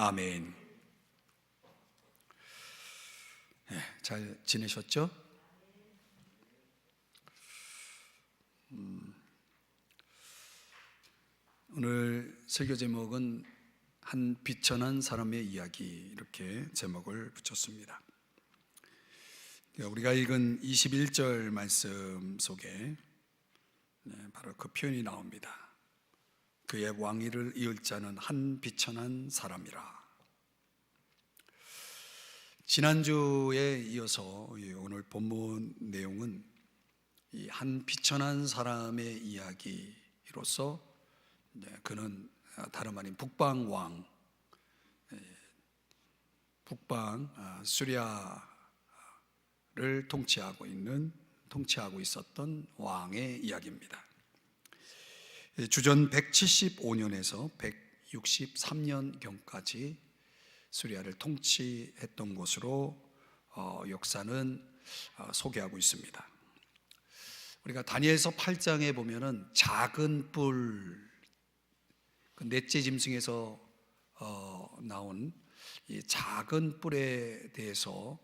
아멘. 잘 지내셨죠? 오늘 설교 제목은 한 비천한 사람의 이야기, 이렇게 제목을 붙였습니다. 우리가 읽은 21절 말씀 속에 바로 그 표현이 나옵니다. 그의 왕위를 이을 자는 한 비천한 사람이라. 지난주에 이어서 오늘 본문 내용은 이 한 비천한 사람의 이야기로서 그는 다름 아닌 북방 왕, 북방 수리아를 통치하고 있었던 왕의 이야기입니다. 주전 175년에서 163년경까지 수리아를 통치했던 것으로 역사는 소개하고 있습니다. 우리가 다니엘서 8장에 보면은 작은 뿔, 그 넷째 짐승에서 나온 이 작은 뿔에 대해서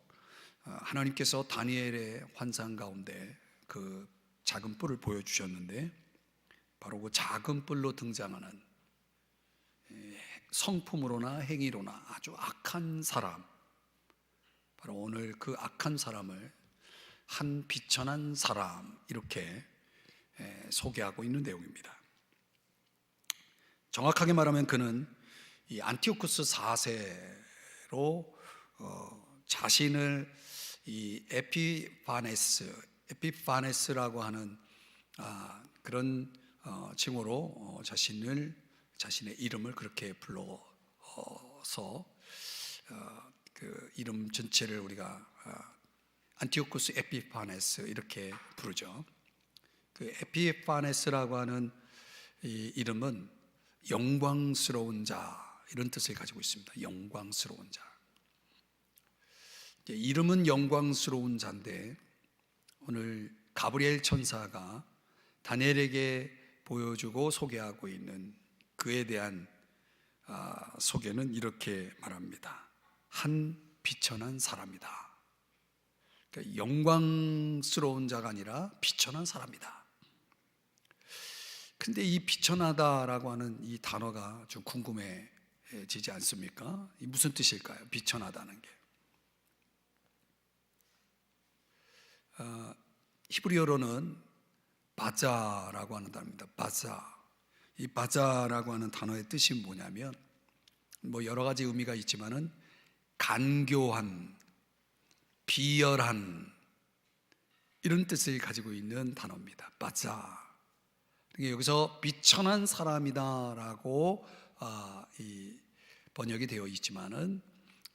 하나님께서 다니엘의 환상 가운데 그 작은 뿔을 보여주셨는데, 바로 그 작은 뿔로 등장하는 성품으로나 행위로나 아주 악한 사람, 바로 오늘 그 악한 사람을 한 비천한 사람, 이렇게 소개하고 있는 내용입니다. 정확하게 말하면 그는 이 안티오쿠스 4세로 자신을 이 에피파네스라고 하는 그런 칭호로 자신의 이름을 그렇게 불러서 그 이름 전체를 우리가 안티오쿠스 에피파네스 이렇게 부르죠. 그 에피파네스라고 하는 이 이름은 영광스러운 자, 이런 뜻을 가지고 있습니다. 영광스러운 자. 이름은 영광스러운 자인데, 오늘 가브리엘 천사가 다니엘에게 보여주고 소개하고 있는 그에 대한 소개는 이렇게 말합니다. 한 비천한 사람이다. 그러니까 영광스러운 자가 아니라 비천한 사람이다. 근데 이 비천하다라고 하는 이 단어가 좀 궁금해지지 않습니까? 이 무슨 뜻일까요? 비천하다는 게. 히브리어로는 바자라고 하는 단어입니다. 바자. 이 바자라고 하는 단어의 뜻이 뭐냐면, 여러 가지 의미가 있지만은 간교한, 비열한, 이런 뜻을 가지고 있는 단어입니다. 바자. 여기서 비천한 사람이다라고 이 번역이 되어 있지만은,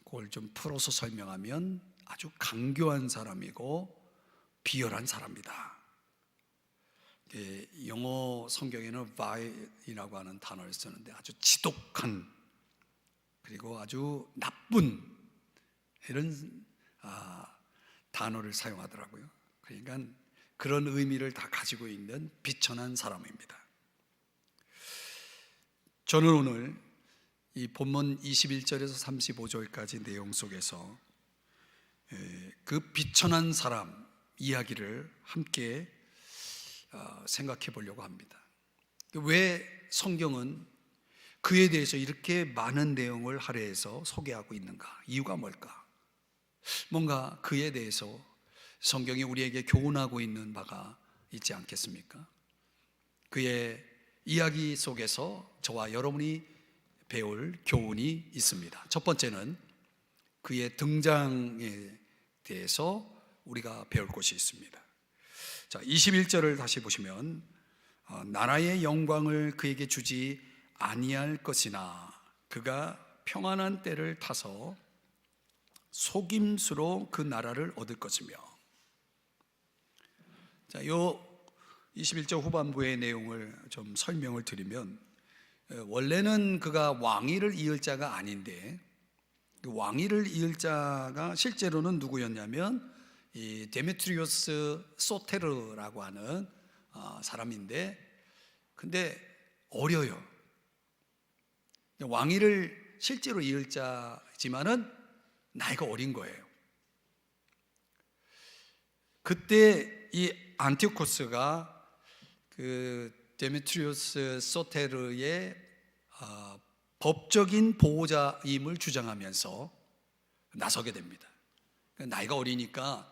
그걸 좀 풀어서 설명하면 아주 간교한 사람이고 비열한 사람이다. 영어 성경에는 vile이라고 하는 단어를 쓰는데, 아주 지독한, 그리고 아주 나쁜, 이런 단어를 사용하더라고요. 그러니까 그런 의미를 다 가지고 있는 비천한 사람입니다. 저는 오늘 이 본문 21절에서 35절까지 내용 속에서 그 비천한 사람 이야기를 함께 생각해 보려고 합니다. 왜 성경은 그에 대해서 이렇게 많은 내용을 할애해서 소개하고 있는가? 이유가 뭘까? 뭔가 그에 대해서 성경이 우리에게 교훈하고 있는 바가 있지 않겠습니까? 그의 이야기 속에서 저와 여러분이 배울 교훈이 있습니다. 첫 번째는 그의 등장에 대해서 우리가 배울 것이 있습니다. 자, 21절을 다시 보시면, 나라의 영광을 그에게 주지 아니할 것이나 그가 평안한 때를 타서 속임수로 그 나라를 얻을 것이며. 자, 요 21절 후반부의 내용을 좀 설명을 드리면, 원래는 그가 왕위를 이을 자가 아닌데, 그 왕위를 이을 자가 실제로는 누구였냐면 이 데메트리오스 소테르라고 하는 사람인데, 근데 어려요. 왕위를 실제로 이을 자지만은 나이가 어린 거예요. 그때 이 안티오코스가 그 데메트리우스 소테르의 법적인 보호자임을 주장하면서 나서게 됩니다. 나이가 어리니까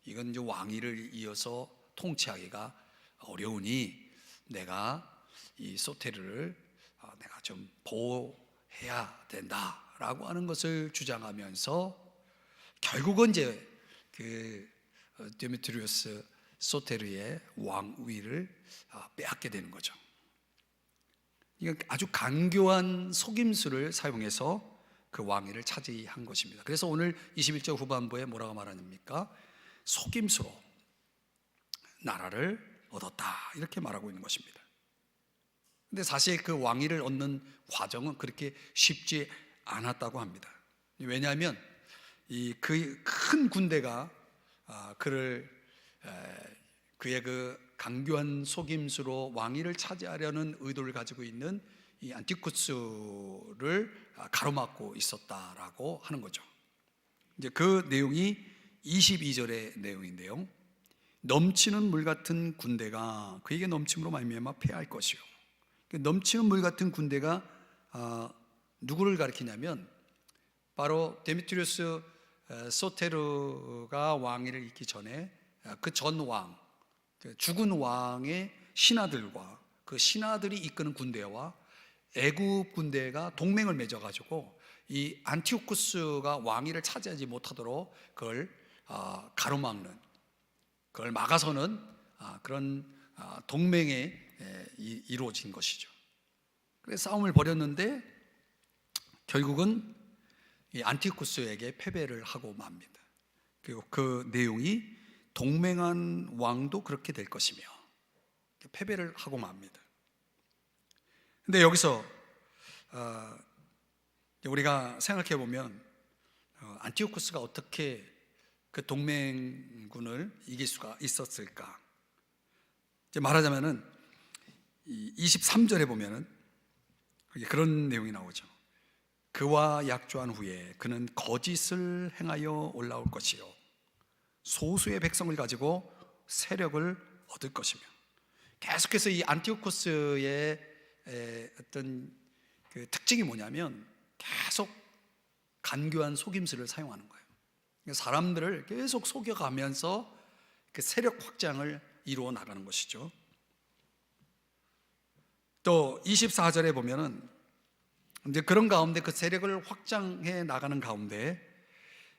이건 이제 왕위를 이어서 통치하기가 어려우니 내가 이 소테르를 내가 좀 보호해야 된다라고 하는 것을 주장하면서 결국은 이제 그 데메트리우스 소테르의 왕위를 빼앗게 되는 거죠. 이건 아주 간교한 속임수를 사용해서 그 왕위를 차지한 것입니다. 그래서 오늘 21절 후반부에 뭐라고 말합니까? 속임수로 나라를 얻었다 이렇게 말하고 있는 것입니다. 근데 사실 그 왕위를 얻는 과정은 그렇게 쉽지 않았다고 합니다. 왜냐하면 이 그 큰 군대가 그의 그 강교한 속임수로 왕위를 차지하려는 의도를 가지고 있는 이 안티쿠스를 가로막고 있었다라고 하는 거죠. 이제 그 내용이 22절의 내용인데요. 넘치는 물 같은 군대가 그에게 넘침으로 말미암아 패할 것이요. 넘치는 물 같은 군대가 누구를 가리키냐면 바로 데메트리우스 소테르가 왕위를 잇기 전에 그 전 왕, 죽은 왕의 신하들과 그 신하들이 이끄는 군대와 애굽 군대가 동맹을 맺어가지고 이 안티오쿠스가 왕위를 차지하지 못하도록 그걸 가로막는, 그걸 막아서는 그런 동맹에 이루어진 것이죠. 그래서 싸움을 벌였는데 결국은 이 안티오쿠스에게 패배를 하고 맙니다. 그리고 그 내용이 동맹한 왕도 그렇게 될 것이며 패배를 하고 맙니다. 근데 여기서 우리가 생각해 보면 안티오쿠스가 어떻게 그 동맹군을 이길 수가 있었을까? 이제 말하자면은 23절에 보면은 그런 내용이 나오죠. 그와 약조한 후에 그는 거짓을 행하여 올라올 것이요 소수의 백성을 가지고 세력을 얻을 것이며, 계속해서 이 안티오코스의 어떤 그 특징이 뭐냐면 계속 간교한 속임수를 사용하는 거예요. 사람들을 계속 속여가면서 그 세력 확장을 이루어 나가는 것이죠. 또 24절에 보면은 이제 그런 가운데 그 세력을 확장해 나가는 가운데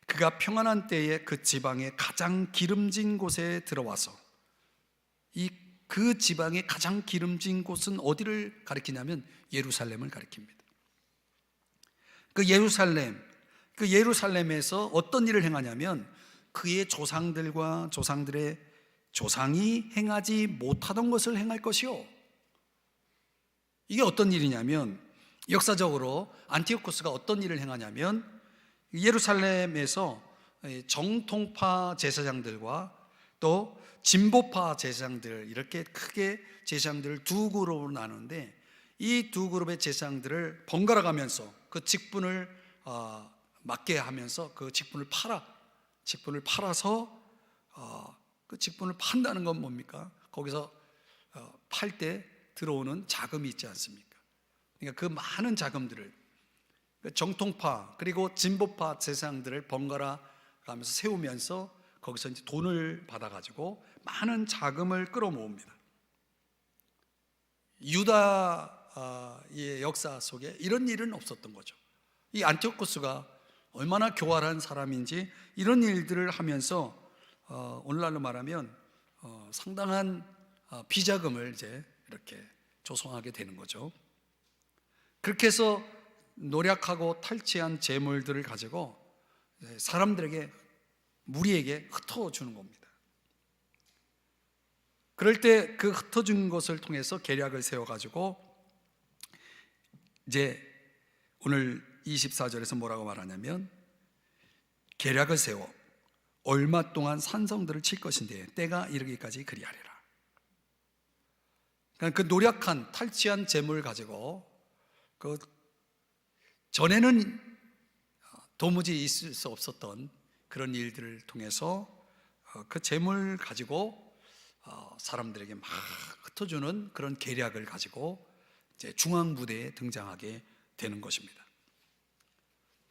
그가 평안한 때에 그 지방의 가장 기름진 곳에 들어와서, 그 지방의 가장 기름진 곳은 어디를 가리키냐면 예루살렘을 가리킵니다. 그 예루살렘에서 어떤 일을 행하냐면 그의 조상들과 조상들의 조상이 행하지 못하던 것을 행할 것이요. 이게 어떤 일이냐면 역사적으로 안티오코스가 어떤 일을 행하냐면 예루살렘에서 정통파 제사장들과 또 진보파 제사장들, 이렇게 크게 제사장들을 두 그룹으로 나누는데 이 두 그룹의 제사장들을 번갈아 가면서 그 직분을 맡게 하면서 그 직분을 팔아서 그 직분을 판다는 건 뭡니까? 거기서 팔 때 들어오는 자금이 있지 않습니까? 그러니까 그 많은 자금들을 정통파 그리고 진보파 제사장들을 번갈아 가면서 세우면서 거기서 이제 돈을 받아가지고 많은 자금을 끌어모읍니다. 유다의 역사 속에 이런 일은 없었던 거죠. 이 안티오코스가 얼마나 교활한 사람인지 이런 일들을 하면서 오늘날로 말하면 상당한 비자금을 이제 이렇게 조성하게 되는 거죠. 그렇게 해서 노력하고 탈취한 재물들을 가지고 사람들에게, 무리에게 흩어주는 겁니다. 그럴 때 그 흩어준 것을 통해서 계략을 세워가지고 이제 오늘 24절에서 뭐라고 말하냐면 계략을 세워 얼마 동안 산성들을 칠 것인데 때가 이르기까지 그리하리라. 그러니까 그 노력한 탈취한 재물을 가지고 그 전에는 도무지 있을 수 없었던 그런 일들을 통해서 그 재물 가지고 사람들에게 막 흩어주는 그런 계략을 가지고 이제 중앙부대에 등장하게 되는 것입니다.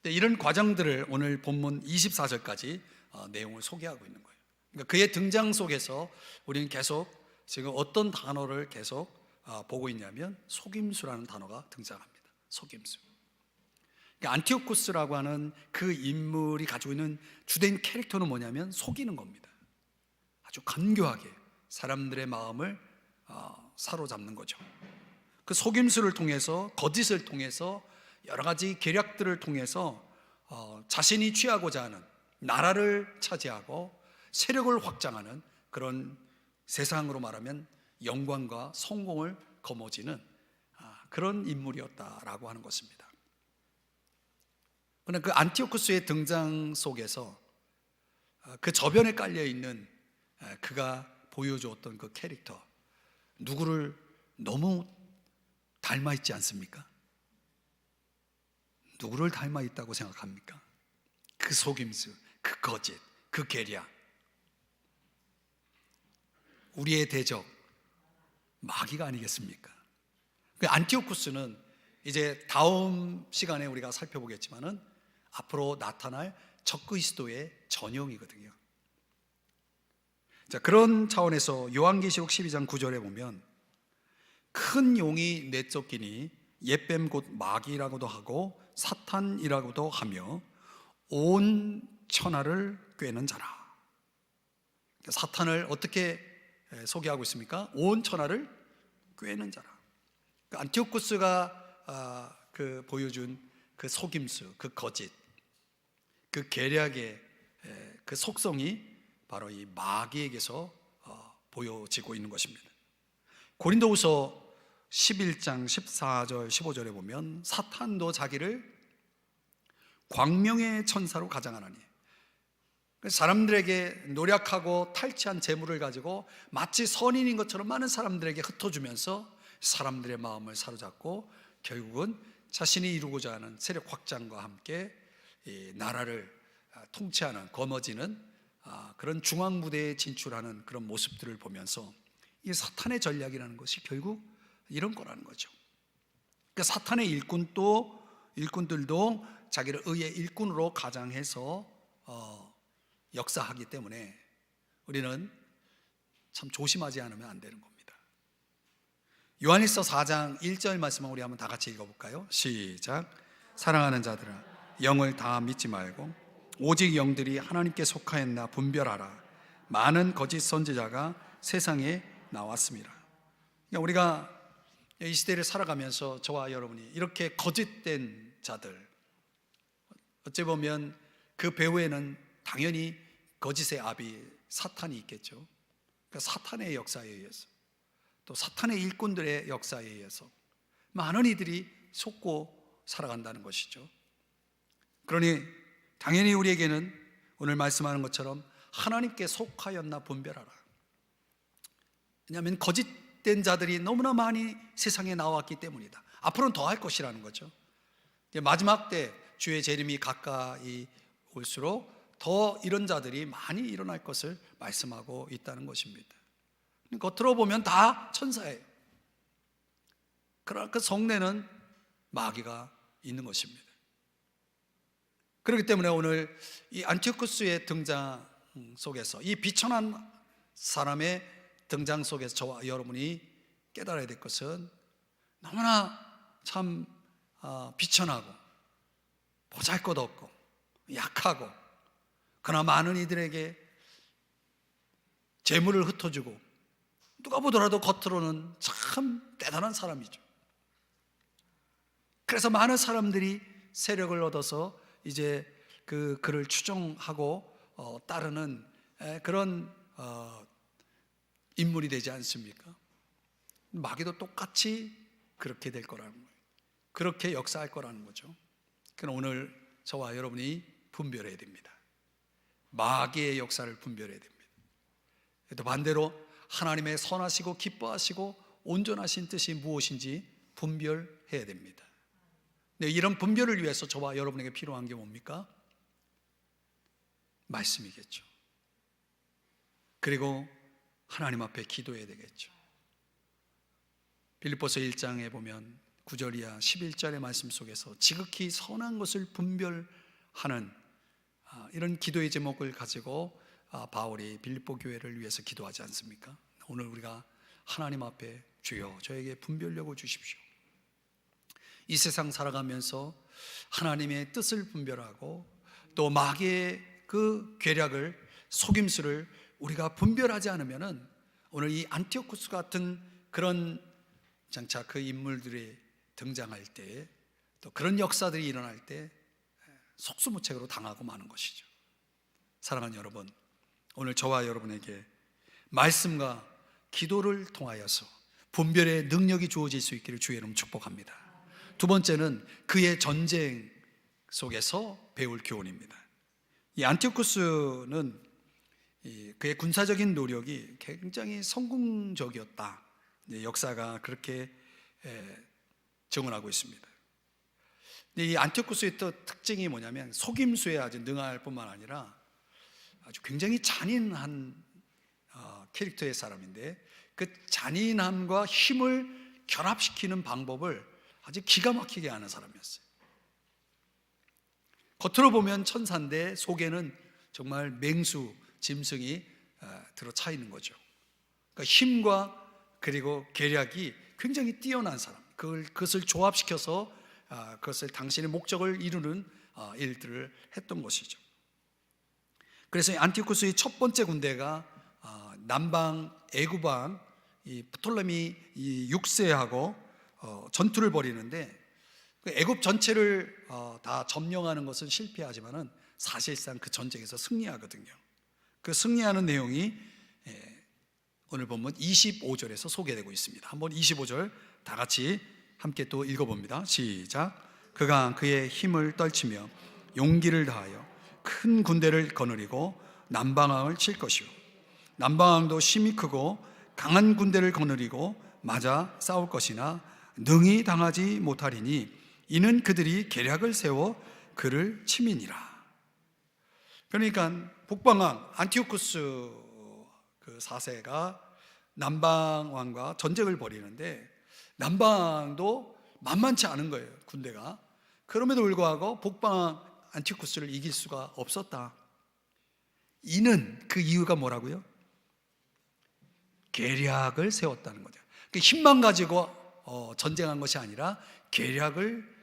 이런 과정들을 오늘 본문 24절까지 내용을 소개하고 있는 거예요. 그러니까 그의 등장 속에서 우리는 계속 지금 어떤 단어를 계속 보고 있냐면 속임수라는 단어가 등장합니다. 속임수. 그러니까 안티오쿠스라고 하는 그 인물이 가지고 있는 주된 캐릭터는 뭐냐면 속이는 겁니다. 아주 간교하게 사람들의 마음을 사로잡는 거죠. 그 속임수를 통해서, 거짓을 통해서, 여러 가지 계략들을 통해서 자신이 취하고자 하는, 나라를 차지하고 세력을 확장하는 그런, 세상으로 말하면 영광과 성공을 거머쥐는 그런 인물이었다라고 하는 것입니다. 그러나 그 안티오쿠스의 등장 속에서 그 저변에 깔려있는 그가 보여주었던 그 캐릭터, 누구를 너무 닮아 있지 않습니까? 누구를 닮아 있다고 생각합니까? 그 속임수, 그 거짓, 그 계략. 우리의 대적 마귀가 아니겠습니까? 그 안티오쿠스는 이제 다음 시간에 우리가 살펴보겠지만은 앞으로 나타날 적그리스도의 전형이거든요. 자, 그런 차원에서 요한계시록 12장 9절에 보면 큰 용이 내쫓기니 옛뱀 곧 마귀라고도 하고 사탄이라고도 하며 온 천하를 꿰는 자라. 사탄을 어떻게 소개하고 있습니까? 온 천하를 꿰는 자라. 안티오쿠스가 그 보여준 그 속임수, 그 거짓, 그 계략의 그 속성이 바로 이 마귀에게서 보여지고 있는 것입니다. 고린도후서 11장 14절 15절에 보면 사탄도 자기를 광명의 천사로 가장하나니, 사람들에게 노력하고 탈취한 재물을 가지고 마치 선인인 것처럼 많은 사람들에게 흩어주면서 사람들의 마음을 사로잡고 결국은 자신이 이루고자 하는 세력 확장과 함께 이 나라를 통치하는, 거머쥐는 그런 중앙무대에 진출하는 그런 모습들을 보면서 이 사탄의 전략이라는 것이 결국 이런 거라는 거죠. 그러니까 사탄의 일꾼들도 자기를 의의 일꾼으로 가장해서 역사하기 때문에 우리는 참 조심하지 않으면 안 되는 겁니다. 요한일서 4장 1절 말씀을 우리 한번 다 같이 읽어볼까요? 시작. 사랑하는 자들아, 영을 다 믿지 말고 오직 영들이 하나님께 속하였나 분별하라. 많은 거짓 선지자가 세상에 나왔습니다. 그러니까 우리가 이 시대를 살아가면서 저와 여러분이 이렇게 거짓된 자들, 어찌 보면 그 배후에는 당연히 거짓의 아비 사탄이 있겠죠. 그러니까 사탄의 역사에 의해서, 또 사탄의 일꾼들의 역사에 의해서 많은 이들이 속고 살아간다는 것이죠. 그러니 당연히 우리에게는 오늘 말씀하는 것처럼 하나님께 속하였나 분별하라. 왜냐하면 거짓된 자들이 너무나 많이 세상에 나왔기 때문이다. 앞으로는 더 할 것이라는 거죠. 마지막 때 주의 재림이 가까이 올수록 더 이런 자들이 많이 일어날 것을 말씀하고 있다는 것입니다. 겉으로 보면 다 천사예요. 그러나 그 속내는 마귀가 있는 것입니다. 그렇기 때문에 오늘 이 안티오쿠스의 등장 속에서, 이 비천한 사람의 등장 속에서 저와 여러분이 깨달아야 될 것은 너무나 참 비천하고 보잘것없고 약하고, 그러나 많은 이들에게 재물을 흩어주고 누가 보더라도 겉으로는 참 대단한 사람이죠. 그래서 많은 사람들이 세력을 얻어서 이제 그를 추종하고 따르는 그런 인물이 되지 않습니까? 마귀도 똑같이 그렇게 될 거라는 거예요. 그렇게 역사할 거라는 거죠. 그럼 오늘 저와 여러분이 분별해야 됩니다. 마귀의 역사를 분별해야 됩니다. 또 반대로 하나님의 선하시고 기뻐하시고 온전하신 뜻이 무엇인지 분별해야 됩니다. 네, 이런 분별을 위해서 저와 여러분에게 필요한 게 뭡니까? 말씀이겠죠. 그리고 하나님 앞에 기도해야 되겠죠. 빌립보서 1장에 보면 9절 이하 11절의 말씀 속에서 지극히 선한 것을 분별하는 이런 기도의 제목을 가지고 바울이 빌립보 교회를 위해서 기도하지 않습니까? 오늘 우리가 하나님 앞에 주여 저에게 분별력을 주십시오. 이 세상 살아가면서 하나님의 뜻을 분별하고 또 마귀의 그 괴략을, 속임수를 우리가 분별하지 않으면은 오늘 이 안티오쿠스 같은 그런 장차 그 인물들이 등장할 때, 또 그런 역사들이 일어날 때 속수무책으로 당하고 마는 것이죠. 사랑하는 여러분, 오늘 저와 여러분에게 말씀과 기도를 통하여서 분별의 능력이 주어질 수 있기를 주의 이름 축복합니다. 두 번째는 그의 전쟁 속에서 배울 교훈입니다. 이 안티오쿠스는 그의 군사적인 노력이 굉장히 성공적이었다, 역사가 그렇게 증언하고 있습니다. 이 안티오쿠스의 또 특징이 뭐냐면 속임수에 아주 능할 뿐만 아니라 아주 굉장히 잔인한 캐릭터의 사람인데, 그 잔인함과 힘을 결합시키는 방법을 아주 기가 막히게 하는 사람이었어요. 겉으로 보면 천사인데 속에는 정말 맹수, 짐승이 들어차 있는 거죠. 그러니까 힘과 그리고 계략이 굉장히 뛰어난 사람, 그것을 조합시켜서 그것을 당신의 목적을 이루는 일들을 했던 것이죠. 그래서 안티오쿠스의 첫 번째 군대가 남방 애굽왕 이 프톨레미 6세하고 전투를 벌이는데, 애굽 전체를 다 점령하는 것은 실패하지만은 사실상 그 전쟁에서 승리하거든요. 그 승리하는 내용이 오늘 본문 25절에서 소개되고 있습니다. 한번 25절 다 같이 함께 또 읽어봅니다. 시작. 그가 그의 힘을 떨치며 용기를 다하여 큰 군대를 거느리고 남방왕을 칠 것이요, 남방왕도 힘이 크고 강한 군대를 거느리고 맞아 싸울 것이나 능히 당하지 못하리니 이는 그들이 계략을 세워 그를 치민이라. 그러니까 북방왕 안티오쿠스 그 4세가 남방왕과 전쟁을 벌이는데, 남방도 만만치 않은 거예요, 군대가. 그럼에도 불구하고 북방왕 안티오쿠스를 이길 수가 없었다. 이는 그 이유가 뭐라고요? 계략을 세웠다는 거죠. 힘만 가지고 전쟁한 것이 아니라 계략을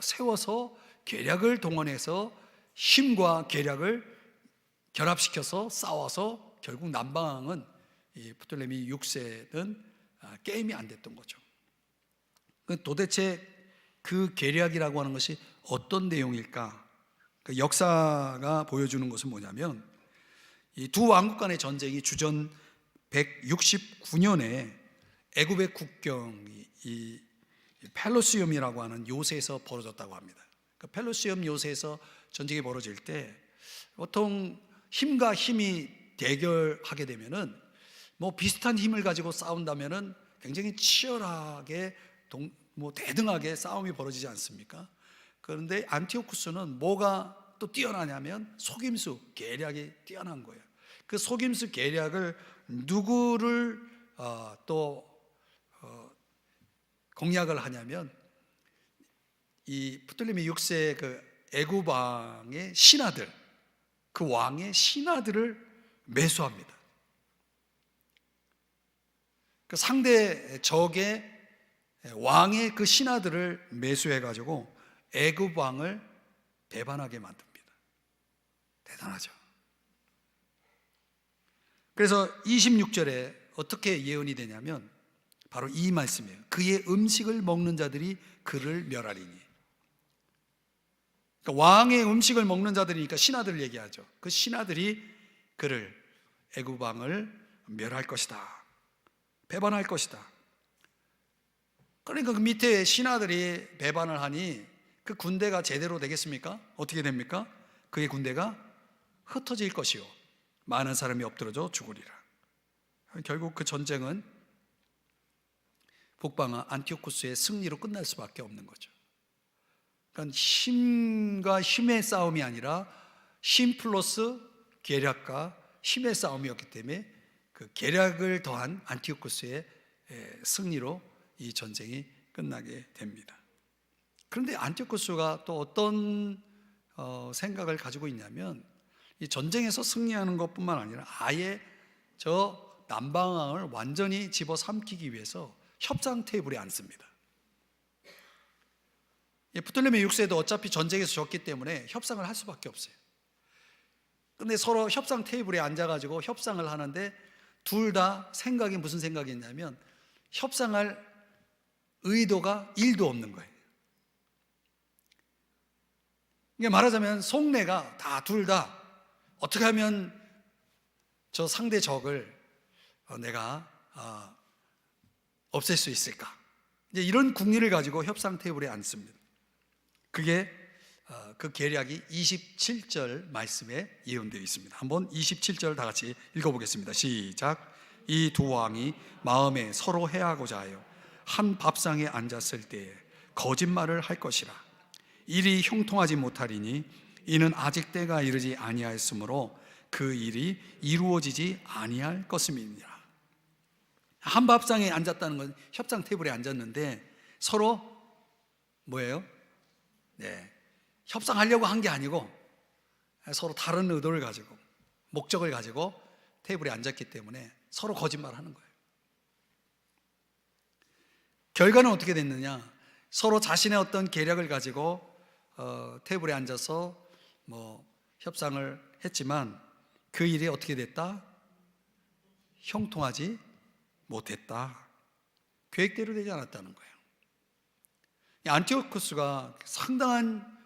세워서, 계략을 동원해서 힘과 계략을 결합시켜서 싸워서 결국 남방왕은 이 프톨레미 6세는 게임이 안 됐던 거죠. 도대체 그 계략이라고 하는 것이 어떤 내용일까? 그 역사가 보여주는 것은 뭐냐면, 이 두 왕국 간의 전쟁이 주전 169년에 애굽의 국경 이 펠로시움이라고 하는 요새에서 벌어졌다고 합니다. 그 펠로시움 요새에서 전쟁이 벌어질 때 보통 힘과 힘이 대결하게 되면은 뭐 비슷한 힘을 가지고 싸운다면은 굉장히 치열하게 대등하게 싸움이 벌어지지 않습니까? 그런데 안티오쿠스는 뭐가 또 뛰어나냐면 속임수, 계략이 뛰어난 거예요. 그 속임수 계략을 누구를 공략을 하냐면 이 프톨레미 6세 그 애굽 왕의 신하들, 그 왕의 신하들을 매수합니다. 그 상대 적의 왕의 그 신하들을 매수해 가지고 애굽 왕을 배반하게 만듭니다. 대단하죠. 그래서 26절에 어떻게 예언이 되냐면 바로 이 말씀이에요. 그의 음식을 먹는 자들이 그를 멸하리니. 그러니까 왕의 음식을 먹는 자들이니까 신하들을 얘기하죠. 그 신하들이 그를, 애굽 왕을 멸할 것이다, 배반할 것이다. 그러니까 그 밑에 신하들이 배반을 하니 그 군대가 제대로 되겠습니까? 어떻게 됩니까? 그의 군대가 흩어질 것이요, 많은 사람이 엎드러져 죽으리라. 결국 그 전쟁은 북방아 안티오쿠스의 승리로 끝날 수밖에 없는 거죠. 그러니까 힘과 힘의 싸움이 아니라 힘 플러스 계략과 힘의 싸움이었기 때문에 그 계략을 더한 안티오쿠스의 승리로 이 전쟁이 끝나게 됩니다. 그런데 안티오쿠스가 또 어떤 생각을 가지고 있냐면 이 전쟁에서 승리하는 것뿐만 아니라 아예 저 남방왕을 완전히 집어삼키기 위해서 협상 테이블에 앉습니다. 프톨레미 6세도 어차피 전쟁에서 졌기 때문에 협상을 할 수밖에 없어요. 근데 서로 협상 테이블에 앉아가지고 협상을 하는데 둘 다 생각이 무슨 생각이 있냐면 협상할 의도가 1도 없는 거예요. 이게 말하자면 속내가 다 둘 다 어떻게 하면 저 상대 적을 내가 없앨 수 있을까, 이제 이런 궁리를 가지고 협상 테이블에 앉습니다. 그게 그 계략이 27절 말씀에 예언되어 있습니다. 한번 27절 다 같이 읽어보겠습니다. 시작. 이 두 왕이 마음에 서로 해하고자 하여 한 밥상에 앉았을 때에 거짓말을 할 것이라. 일이 형통하지 못하리니 이는 아직 때가 이르지 아니하였으므로 그 일이 이루어지지 아니할 것임이니라. 한 밥상에 앉았다는 건 협상 테이블에 앉았는데 서로 뭐예요? 협상하려고 한 게 아니고 서로 다른 의도를 가지고 목적을 가지고 테이블에 앉았기 때문에 서로 거짓말하는 거예요. 결과는 어떻게 됐느냐? 서로 자신의 어떤 계략을 가지고 테이블에 앉아서 협상을 했지만 그 일이 어떻게 됐다? 형통하지 못했다. 계획대로 되지 않았다는 거예요. 안티오쿠스가 상당한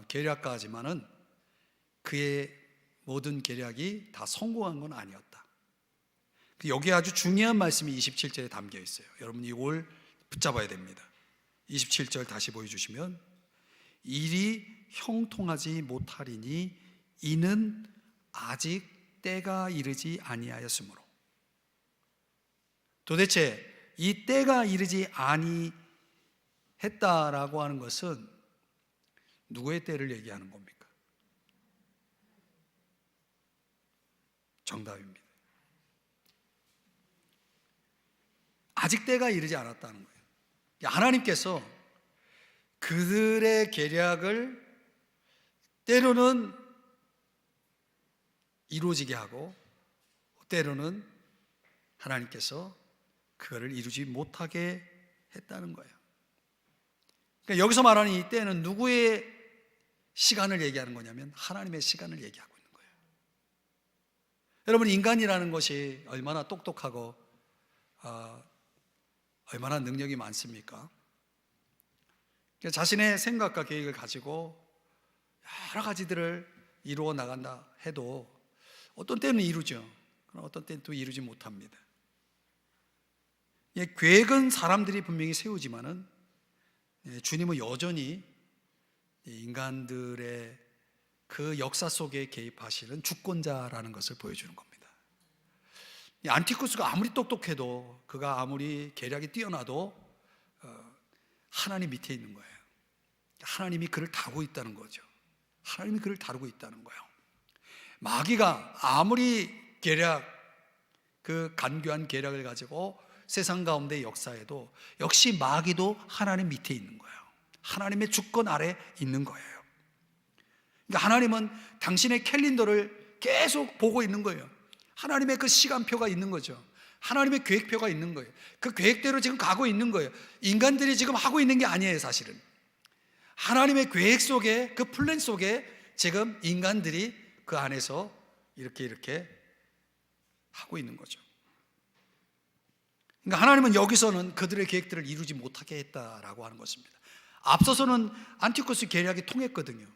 계략가지만은 그의 모든 계략이 다 성공한 건 아니었다. 여기에 아주 중요한 말씀이 27절에 담겨 있어요. 여러분이 이걸 붙잡아야 됩니다. 27절 다시 보여주시면 일이 형통하지 못하리니 이는 아직 때가 이르지 아니하였으므로. 도대체 이 때가 이르지 아니했다라고 하는 것은 누구의 때를 얘기하는 겁니까? 정답입니다. 아직 때가 이르지 않았다는 거예요. 하나님께서 그들의 계략을 때로는 이루어지게 하고 때로는 하나님께서 그거를 이루지 못하게 했다는 거예요. 그러니까 여기서 말하는 이 때는 누구의 시간을 얘기하는 거냐면 하나님의 시간을 얘기하고 있는 거예요. 여러분, 인간이라는 것이 얼마나 똑똑하고 얼마나 능력이 많습니까? 자신의 생각과 계획을 가지고 여러 가지들을 이루어 나간다 해도 어떤 때는 이루죠. 그러나 어떤 때는 또 이루지 못합니다. 계획은 사람들이 분명히 세우지만은 주님은 여전히 인간들의 그 역사 속에 개입하시는 주권자라는 것을 보여주는 겁니다. 안티쿠스가 아무리 똑똑해도, 그가 아무리 계략이 뛰어나도 하나님 밑에 있는 거예요. 하나님이 그를 다루고 있다는 거죠. 하나님이 그를 다루고 있다는 거예요. 마귀가 아무리 그 간교한 계략을 가지고 세상 가운데 역사에도 역시 마귀도 하나님 밑에 있는 거예요. 하나님의 주권 아래 있는 거예요. 그러니까 하나님은 당신의 캘린더를 계속 보고 있는 거예요. 하나님의 그 시간표가 있는 거죠. 하나님의 계획표가 있는 거예요. 그 계획대로 지금 가고 있는 거예요. 인간들이 지금 하고 있는 게 아니에요, 사실은. 하나님의 계획 속에, 그 플랜 속에 지금 인간들이 그 안에서 이렇게 하고 있는 거죠. 그러니까 하나님은 여기서는 그들의 계획들을 이루지 못하게 했다라고 하는 것입니다. 앞서서는 안티쿠스 계략이 통했거든요.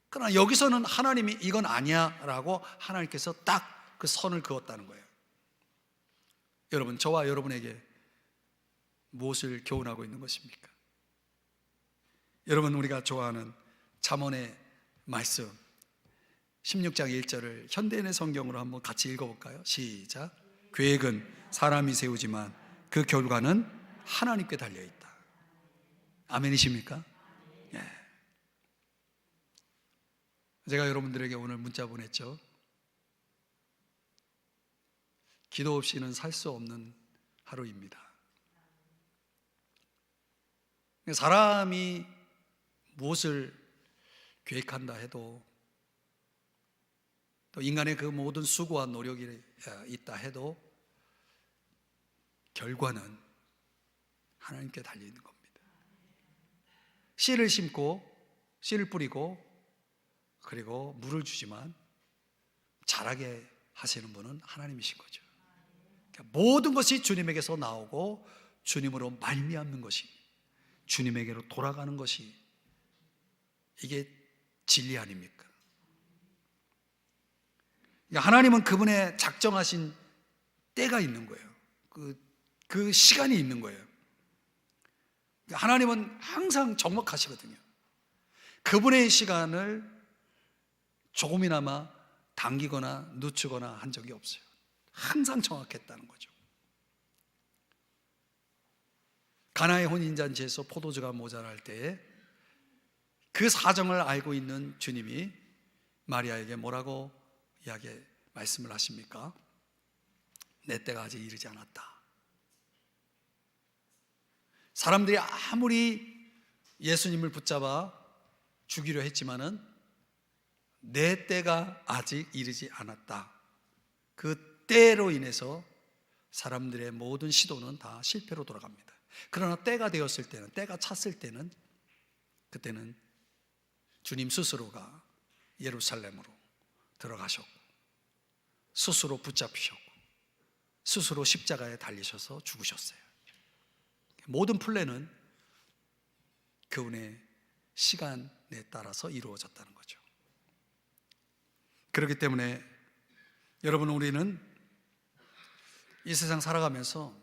그러나 여기서는 하나님이 이건 아니야 라고 하나님께서 딱 그 선을 그었다는 거예요. 여러분, 저와 여러분에게 무엇을 교훈하고 있는 것입니까? 여러분, 우리가 좋아하는 잠언의 말씀 16장 1절을 현대인의 성경으로 한번 같이 읽어볼까요? 시작. 계획은 사람이 세우지만 그 결과는 하나님께 달려있다. 아멘이십니까? 예. 제가 여러분들에게 오늘 문자 보냈죠. 기도 없이는 살 수 없는 하루입니다. 사람이 무엇을 계획한다 해도, 또 인간의 그 모든 수고와 노력이 있다 해도 결과는 하나님께 달려 있는 겁니다. 씨를 심고 씨를 뿌리고 그리고 물을 주지만 자라게 하시는 분은 하나님이신 거죠. 그러니까 모든 것이 주님에게서 나오고 주님으로 말미암는 것이, 주님에게로 돌아가는 것이, 이게 진리 아닙니까? 그러니까 하나님은 그분의 작정하신 때가 있는 거예요. 그 시간이 있는 거예요. 그러니까 하나님은 항상 정확하시거든요. 그분의 시간을 조금이나마 당기거나 늦추거나 한 적이 없어요. 항상 정확했다는 거죠. 가나의 혼인잔치에서 포도주가 모자랄 때에 그 사정을 알고 있는 주님이 마리아에게 뭐라고 말씀을 하십니까? 내 때가 아직 이르지 않았다. 사람들이 아무리 예수님을 붙잡아 죽이려 했지만은 내 때가 아직 이르지 않았다. 그 때로 인해서 사람들의 모든 시도는 다 실패로 돌아갑니다. 그러나 때가 되었을 때는, 때가 찼을 때는, 그때는 주님 스스로가 예루살렘으로 들어가셨고 스스로 붙잡히셨고 스스로 십자가에 달리셔서 죽으셨어요. 모든 플랜은 그분의 시간에 따라서 이루어졌다는 거죠. 그렇기 때문에 여러분, 우리는 이 세상 살아가면서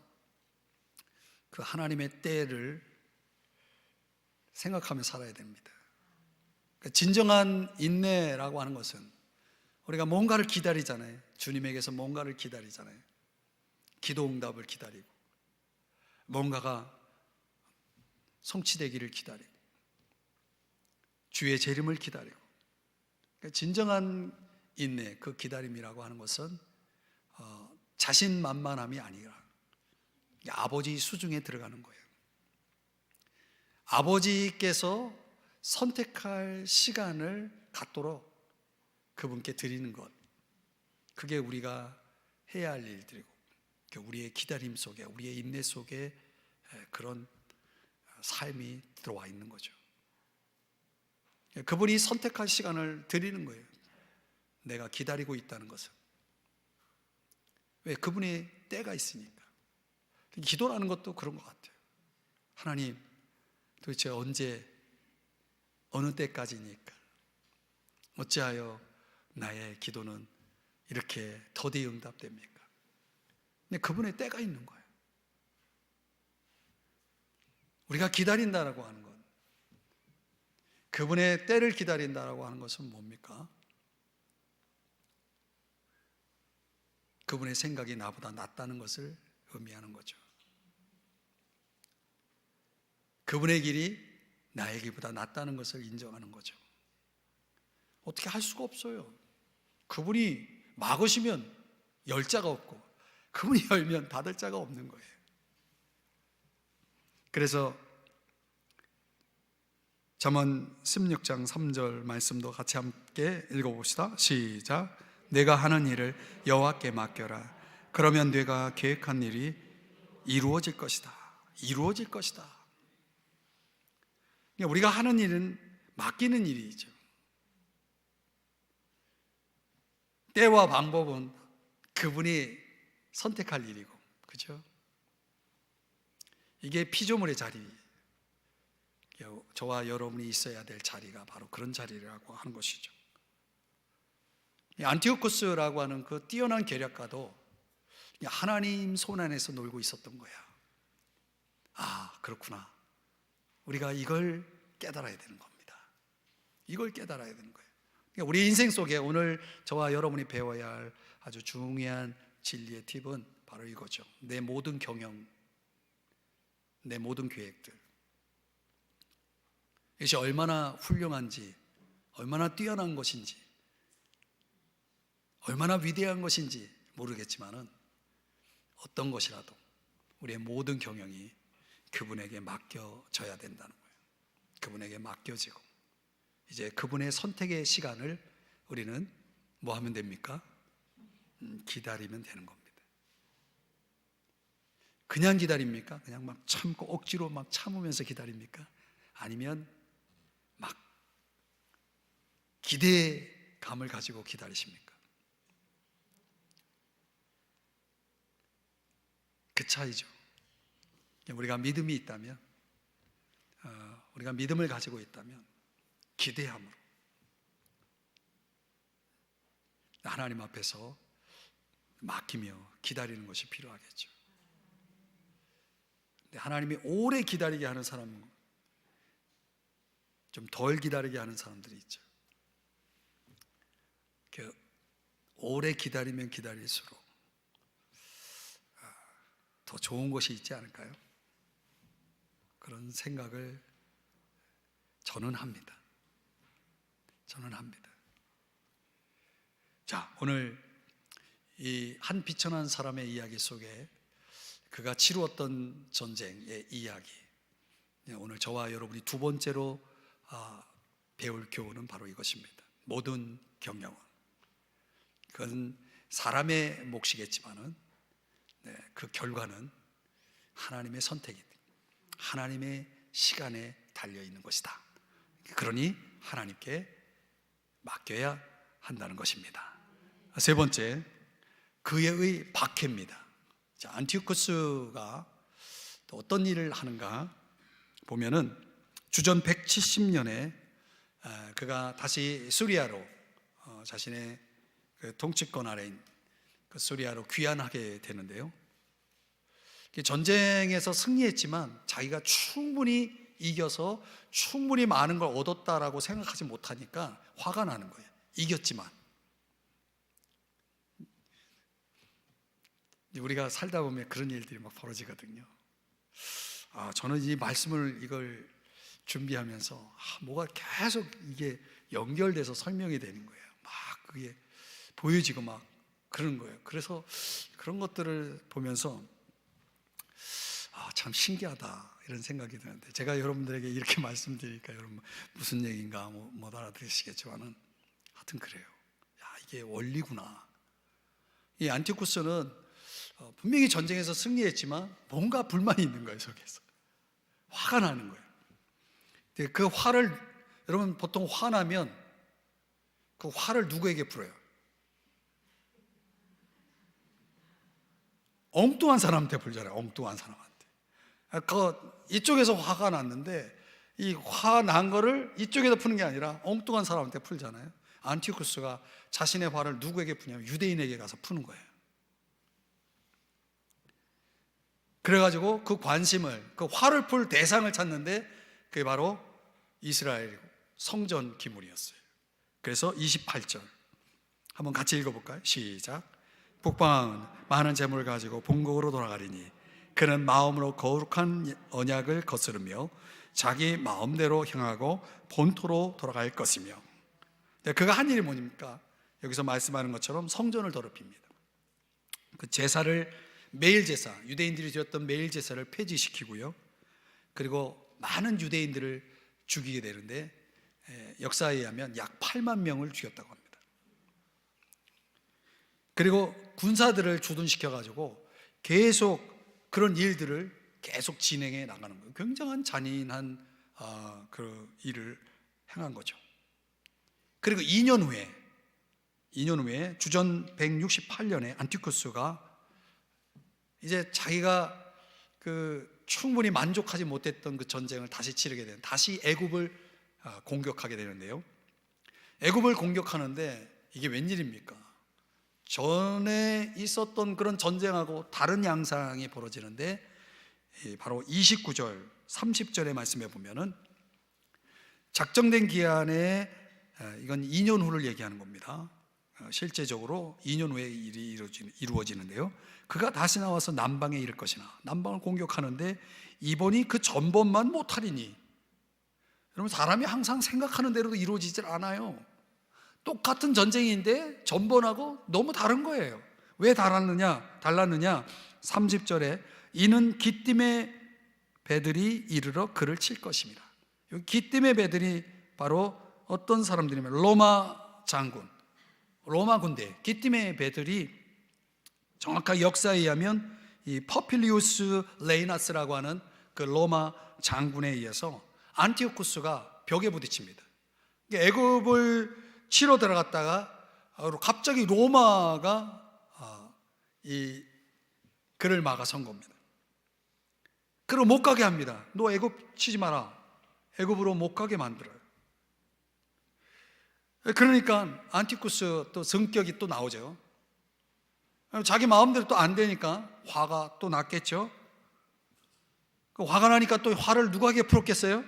그 하나님의 때를 생각하며 살아야 됩니다. 진정한 인내라고 하는 것은 우리가 뭔가를 기다리잖아요. 주님에게서 뭔가를 기다리잖아요. 기도 응답을 기다리고 뭔가가 성취되기를 기다리고 주의 재림을 기다리고, 진정한 인내, 그 기다림이라고 하는 것은 자신만만함이 아니라 아버지 수중에 들어가는 거예요. 아버지께서 선택할 시간을 갖도록 그분께 드리는 것, 그게 우리가 해야 할 일들이고, 우리의 기다림 속에, 우리의 인내 속에 그런 삶이 들어와 있는 거죠. 그분이 선택할 시간을 드리는 거예요. 내가 기다리고 있다는 것은. 왜? 그분의 때가 있으니까. 기도라는 것도 그런 것 같아요. 하나님, 도대체 언제, 어느 때까지니까 어찌하여 나의 기도는 이렇게 더디게 응답됩니까? 근데 그분의 때가 있는 거예요. 우리가 기다린다라고 하는 것, 그분의 때를 기다린다라고 하는 것은 뭡니까? 그분의 생각이 나보다 낫다는 것을 의미하는 거죠. 그분의 길이 나의 길보다 낫다는 것을 인정하는 거죠. 어떻게 할 수가 없어요. 그분이 막으시면 열 자가 없고 그분이 열면 닫을 자가 없는 거예요. 그래서 잠언 16장 3절 말씀도 같이 함께 읽어봅시다. 시작. 내가 하는 일을 여호와께 맡겨라. 그러면 내가 계획한 일이 이루어질 것이다. 이루어질 것이다. 우리가 하는 일은 맡기는 일이죠. 때와 방법은 그분이 선택할 일이고, 그죠? 이게 피조물의 자리, 저와 여러분이 있어야 될 자리가 바로 그런 자리라고 하는 것이죠. 안티오코스라고 하는 그 뛰어난 계략가도 하나님 손 안에서 놀고 있었던 거야. 아, 그렇구나. 우리가 이걸 깨달아야 되는 겁니다. 이걸 깨달아야 되는 거예요. 그러니까 우리 인생 속에 오늘 저와 여러분이 배워야 할 아주 중요한 진리의 팁은 바로 이거죠. 내 모든 경영, 내 모든 계획들, 이것이 얼마나 훌륭한지, 얼마나 뛰어난 것인지, 얼마나 위대한 것인지 모르겠지만은 어떤 것이라도 우리의 모든 경영이 그분에게 맡겨져야 된다는 거예요. 그분에게 맡겨지고 이제 그분의 선택의 시간을 우리는 뭐 하면 됩니까? 기다리면 되는 겁니다. 그냥 기다립니까? 그냥 막 참고 억지로 막 참으면서 기다립니까? 아니면 막 기대감을 가지고 기다리십니까? 그 차이죠. 우리가 믿음이 있다면, 우리가 믿음을 가지고 있다면 기대함으로 하나님 앞에서 맡기며 기다리는 것이 필요하겠죠. 근데 하나님이 오래 기다리게 하는 사람은 좀 덜 기다리게 하는 사람들이 있죠. 오래 기다리면 기다릴수록 더 좋은 것이 있지 않을까요? 그런 생각을 저는 합니다. 자, 오늘 이 한 비천한 사람의 이야기 속에 그가 치루었던 전쟁의 이야기, 오늘 저와 여러분이 두 번째로 배울 교훈은 바로 이것입니다. 모든 경영은, 그건 사람의 몫이겠지만은 그 결과는 하나님의 선택이, 하나님의 시간에 달려있는 것이다. 그러니 하나님께 맡겨야 한다는 것입니다. 세 번째, 그의 박해입니다. 자, 안티오쿠스가 또 어떤 일을 하는가 보면은 주전 170년에 그가 다시 수리아로 자신의 그 통치권 아래인 그 수리아로 귀환하게 되는데요. 전쟁에서 승리했지만 자기가 충분히 이겨서 충분히 많은 걸 얻었다라고 생각하지 못하니까 화가 나는 거예요. 이겼지만. 우리가 살다 보면 그런 일들이 막 벌어지거든요. 저는 이 말씀을 이걸 준비하면서 뭐가 계속 이게 연결돼서 설명이 되는 거예요. 막 그게 보여지고 막 그런 거예요. 그래서 그런 것들을 보면서 참 신기하다 이런 생각이 드는데, 제가 여러분들에게 이렇게 말씀드리니까 여러분 무슨 얘기인가 못 알아들으시겠지만은 하여튼 그래요. 이게 원리구나. 이 안티오쿠스는 분명히 전쟁에서 승리했지만 뭔가 불만이 있는 거예요. 속에서 화가 나는 거예요. 근데 그 화를, 여러분 보통 화나면 그 화를 누구에게 풀어요? 엉뚱한 사람한테 풀잖아요. 엉뚱한 사람한테. 이쪽에서 화가 났는데 이 화 난 거를 이쪽에서 푸는 게 아니라 엉뚱한 사람한테 풀잖아요. 안티오쿠스가 자신의 화를 누구에게 푸냐면 유대인에게 가서 푸는 거예요. 그래가지고 그 관심을, 그 화를 풀 대상을 찾는데 그게 바로 이스라엘 성전 기물이었어요. 그래서 28절 한번 같이 읽어볼까요? 시작. 북방은 많은 재물을 가지고 본국으로 돌아가리니 그는 마음으로 거룩한 언약을 거스르며 자기 마음대로 행하고 본토로 돌아갈 것이며. 그가 한 일이 뭡니까? 여기서 말씀하는 것처럼 성전을 더럽힙니다. 그 제사를, 매일 제사, 유대인들이 드렸던 매일 제사를 폐지시키고요. 그리고 많은 유대인들을 죽이게 되는데 역사에 의하면 약 8만 명을 죽였다고 합니다. 그리고 군사들을 주둔시켜가지고 계속 그런 일들을 계속 진행해 나가는 거예요. 굉장한 잔인한 그 일을 행한 거죠. 그리고 2년 후에 주전 168년에 안티오쿠스가 이제 자기가 그 충분히 만족하지 못했던 그 전쟁을 다시 치르게 되는, 다시 애굽을 공격하게 되는데요. 애굽을 공격하는데 이게 웬일입니까? 전에 있었던 그런 전쟁하고 다른 양상이 벌어지는데, 바로 29절, 30절의 말씀에 보면은 작정된 기한에, 이건 2년 후를 얘기하는 겁니다. 실제적으로 2년 후에 일이 이루어지는데요. 그가 다시 나와서 남방에 이를 것이나, 남방을 공격하는데 이번이 그 전번만 못하리니, 여러분, 사람이 항상 생각하는 대로도 이루어지질 않아요. 똑같은 전쟁인데 전번하고 너무 다른 거예요. 왜 달랐느냐? 30절에 이는 기띔의 배들이 이르러 그를 칠 것입니다. 여기 기띔의 배들이 바로 어떤 사람들이냐면 로마 장군, 로마 군대, 기띔의 배들이 정확하게 역사에 의하면 이 퍼필리우스 레이나스라고 하는 그 로마 장군에 의해서 안티오쿠스가 벽에 부딪힙니다. 애굽을 치러 들어갔다가 갑자기 로마가 이 그를 막아선 겁니다. 그럼 못 가게 합니다. 너 애굽 치지 마라. 애굽으로 못 가게 만들어요. 그러니까 안티쿠스 또 성격이 또 나오죠. 자기 마음대로 또 안 되니까 화가 또 났겠죠. 그 화가 나니까 또 화를 누구에게 풀었겠어요?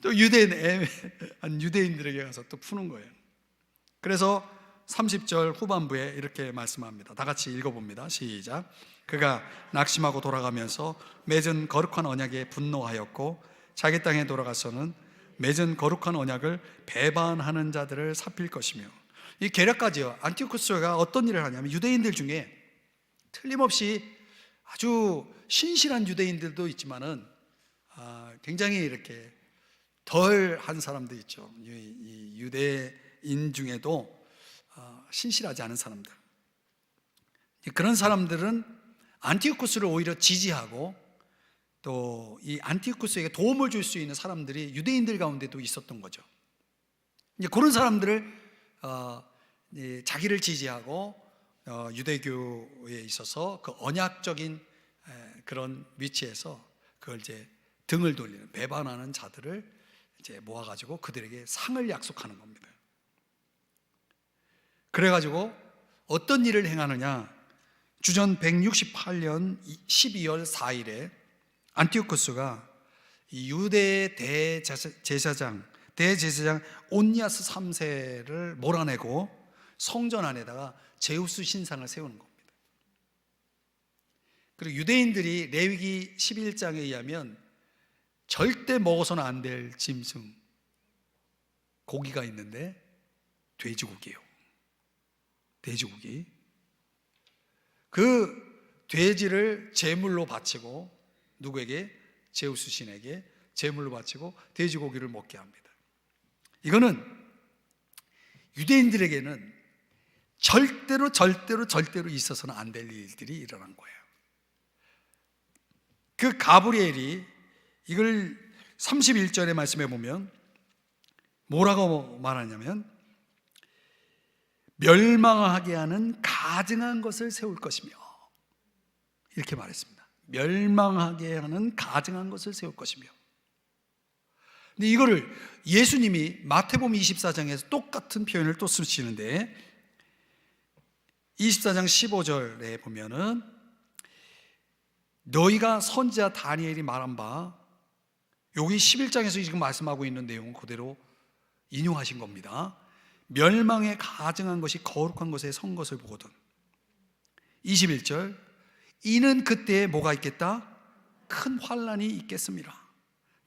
또 유대인들에게 가서 또 푸는 거예요. 그래서 30절 후반부에 이렇게 말씀합니다. 다 같이 읽어봅니다. 시작. 그가 낙심하고 돌아가면서 맺은 거룩한 언약에 분노하였고 자기 땅에 돌아가서는 맺은 거룩한 언약을 배반하는 자들을 살필 것이며, 이 계략까지요. 안티오쿠스가 어떤 일을 하냐면 유대인들 중에 틀림없이 아주 신실한 유대인들도 있지만은 굉장히 이렇게 덜한 사람도 있죠. 이 유대인 중에도 신실하지 않은 사람들, 그런 사람들은 안티오쿠스를 오히려 지지하고 또 이 안티오쿠스에게 도움을 줄 수 있는 사람들이 유대인들 가운데도 있었던 거죠. 이제 그런 사람들을 자기를 지지하고 유대교에 있어서 그 언약적인 그런 위치에서 그걸 이제 등을 돌리는, 배반하는 자들을 이제 모아가지고 그들에게 상을 약속하는 겁니다. 그래가지고 어떤 일을 행하느냐? 주전 168년 12월 4일에 안티오쿠스가 유대 대제사장 온니아스 3세를 몰아내고 성전 안에다가 제우스 신상을 세우는 겁니다. 그리고 유대인들이 레위기 11장에 의하면 절대 먹어서는 안 될 짐승, 고기가 있는데 돼지고기예요. 돼지고기. 그 돼지를 제물로 바치고, 누구에게? 제우스 신에게 제물로 바치고 돼지고기를 먹게 합니다. 이거는 유대인들에게는 절대로 있어서는 안 될 일들이 일어난 거예요. 그 가브리엘이 이걸 31절의 말씀에 보면 뭐라고 말하냐면 멸망하게 하는 가증한 것을 세울 것이며, 이렇게 말했습니다. 멸망하게 하는 가증한 것을 세울 것이며. 근데 이거를 예수님이 마태복음 24장에서 똑같은 표현을 또 쓰시는데 24장 15절에 보면은 너희가 선지자 다니엘이 말한 바, 여기 11장에서 지금 말씀하고 있는 내용은 그대로 인용하신 겁니다. 멸망에 가증한 것이 거룩한 것에 선 것을 보거든. 21절, 이는 그때에 뭐가 있겠다? 큰 환난이 있겠습니다.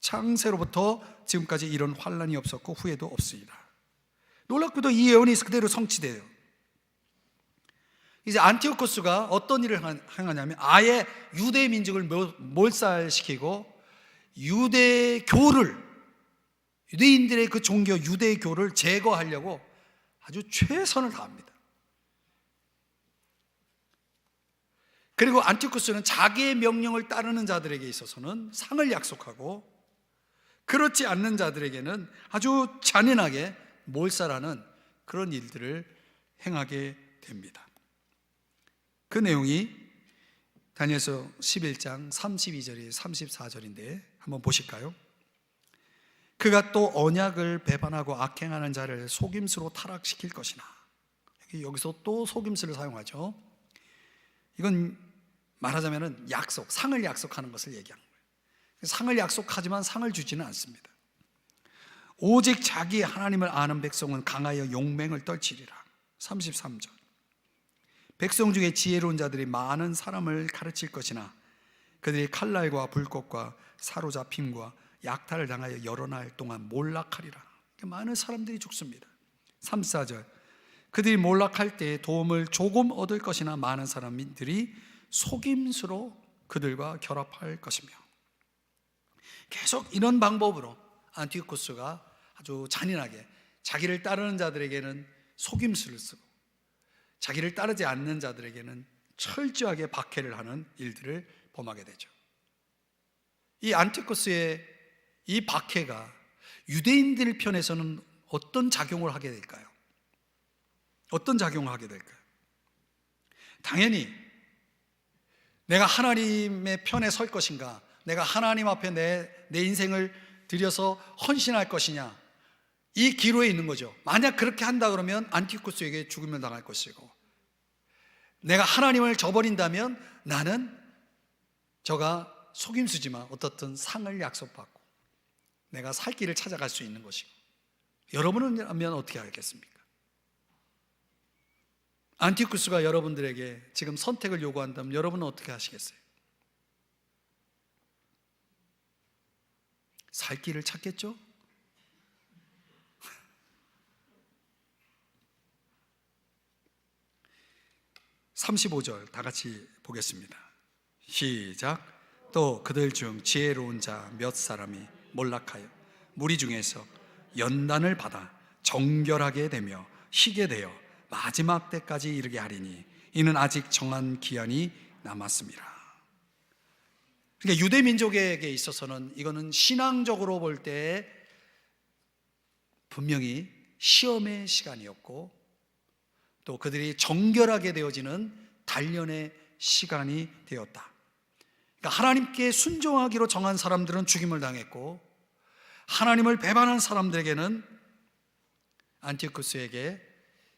창세로부터 지금까지 이런 환난이 없었고 후에도 없으리라. 놀랍게도 이 예언이 그대로 성취돼요. 이제 안티오쿠스가 어떤 일을 행하냐면 아예 유대 민족을 몰살시키고 유대인들의 그 종교 유대교를 제거하려고 아주 최선을 다합니다. 그리고 안티오쿠스는 자기의 명령을 따르는 자들에게 있어서는 상을 약속하고, 그렇지 않는 자들에게는 아주 잔인하게 몰살하는 그런 일들을 행하게 됩니다. 그 내용이 다니엘서 11장 32절이 34절인데 한번 보실까요? 그가 또 언약을 배반하고 악행하는 자를 속임수로 타락시킬 것이나, 여기서 또 속임수를 사용하죠. 이건 말하자면 약속, 상을 약속하는 것을 얘기하는 거예요. 상을 약속하지만 상을 주지는 않습니다. 오직 자기 하나님을 아는 백성은 강하여 용맹을 떨치리라. 33절, 백성 중에 지혜로운 자들이 많은 사람을 가르칠 것이나 그들이 칼날과 불꽃과 사로잡힘과 약탈을 당하여 여러 날 동안 몰락하리라. 많은 사람들이 죽습니다. 3, 4절 그들이 몰락할 때 도움을 조금 얻을 것이나 많은 사람들이 속임수로 그들과 결합할 것이며, 계속 이런 방법으로 안티오쿠스가 아주 잔인하게 자기를 따르는 자들에게는 속임수를 쓰고 자기를 따르지 않는 자들에게는 철저하게 박해를 하는 일들을 범하게 되죠. 이 안티오쿠스의 이 박해가 유대인들 편에서는 어떤 작용을 하게 될까요? 어떤 작용을 하게 될까요? 당연히 내가 하나님의 편에 설 것인가, 내가 하나님 앞에 내 인생을 들여서 헌신할 것이냐, 이 기로에 있는 거죠. 만약 그렇게 한다 그러면 안티오쿠스에게 죽음을 당할 것이고, 내가 하나님을 저버린다면 나는 저가 속임수지만 어떻든 상을 약속받고 내가 살 길을 찾아갈 수 있는 것이고, 여러분은 하면 어떻게 하겠습니까? 안티오쿠스가 여러분들에게 지금 선택을 요구한다면 여러분은 어떻게 하시겠어요? 살 길을 찾겠죠? (35절) 다 같이 보겠습니다. 시작. 또 그들 중 지혜로운 자 몇 사람이 몰락하여 무리 중에서 연단을 받아 정결하게 되며 희게 되어 마지막 때까지 이르게 하리니 이는 아직 정한 기한이 남았습니다. 그러니까 유대 민족에게 있어서는 이거는 신앙적으로 볼 때 분명히 시험의 시간이었고, 또 그들이 정결하게 되어지는 단련의 시간이 되었다. 그러니까 하나님께 순종하기로 정한 사람들은 죽임을 당했고, 하나님을 배반한 사람들에게는 안티오쿠스에게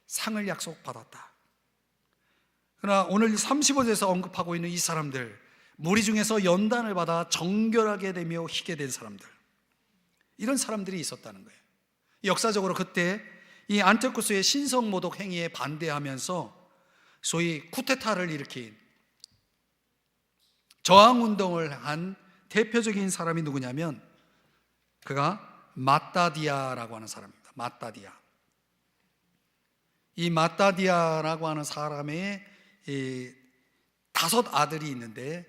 상을 약속받았다. 그러나 오늘 35절에서 언급하고 있는 이 사람들, 무리 중에서 연단을 받아 정결하게 되며 희게 된 사람들, 이런 사람들이 있었다는 거예요. 역사적으로 그때 이 안티오쿠스의 신성모독 행위에 반대하면서 소위 쿠데타를 일으킨, 저항운동을 한 대표적인 사람이 누구냐면 그가 마따디아라고 하는 사람입니다. 마따디아. 이 마따디아라고 하는 사람의 5 아들이 있는데,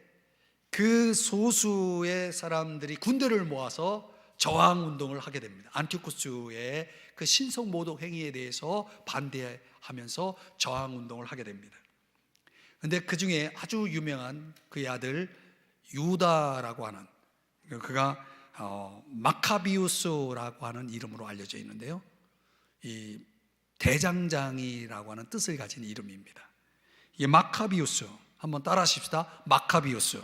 그 소수의 사람들이 군대를 모아서 저항운동을 하게 됩니다. 안티오쿠스의 그 신성모독 행위에 대해서 반대하면서 저항운동을 하게 됩니다. 그런데 그 중에 아주 유명한 그의 아들 유다라고 하는, 그가 마카비우스라고 하는 이름으로 알려져 있는데요, 이 대장장이라고 하는 뜻을 가진 이름입니다. 이 마카비우스, 한번 따라 하십시다. 마카비우스.